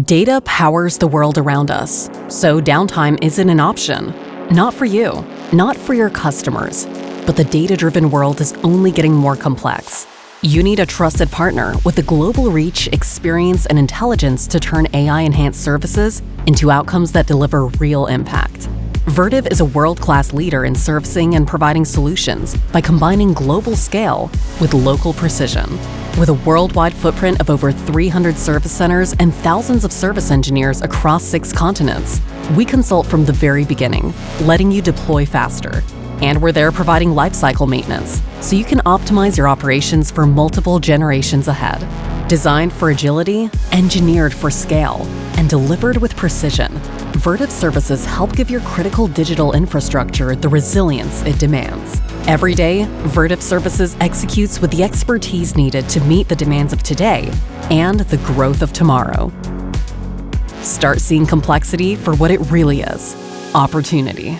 Data powers the world around us, so downtime isn't an option. Not for you, not for your customers, but the data-driven world is only getting more complex. You need a trusted partner with the global reach, experience, and intelligence to turn AI-enhanced services into outcomes that deliver real impact. Vertiv is a world-class leader in servicing and providing solutions by combining global scale with local precision. With a worldwide footprint of over 300 service centers and thousands of service engineers across 6 continents, we consult from the very beginning, letting you deploy faster. And we're there providing lifecycle maintenance, so you can optimize your operations for multiple generations ahead. Designed for agility, engineered for scale, and delivered with precision, Vertiv Services help give your critical digital infrastructure the resilience it demands. Every day, Vertiv Services executes with the expertise needed to meet the demands of today and the growth of tomorrow. Start seeing complexity for what it really is: opportunity.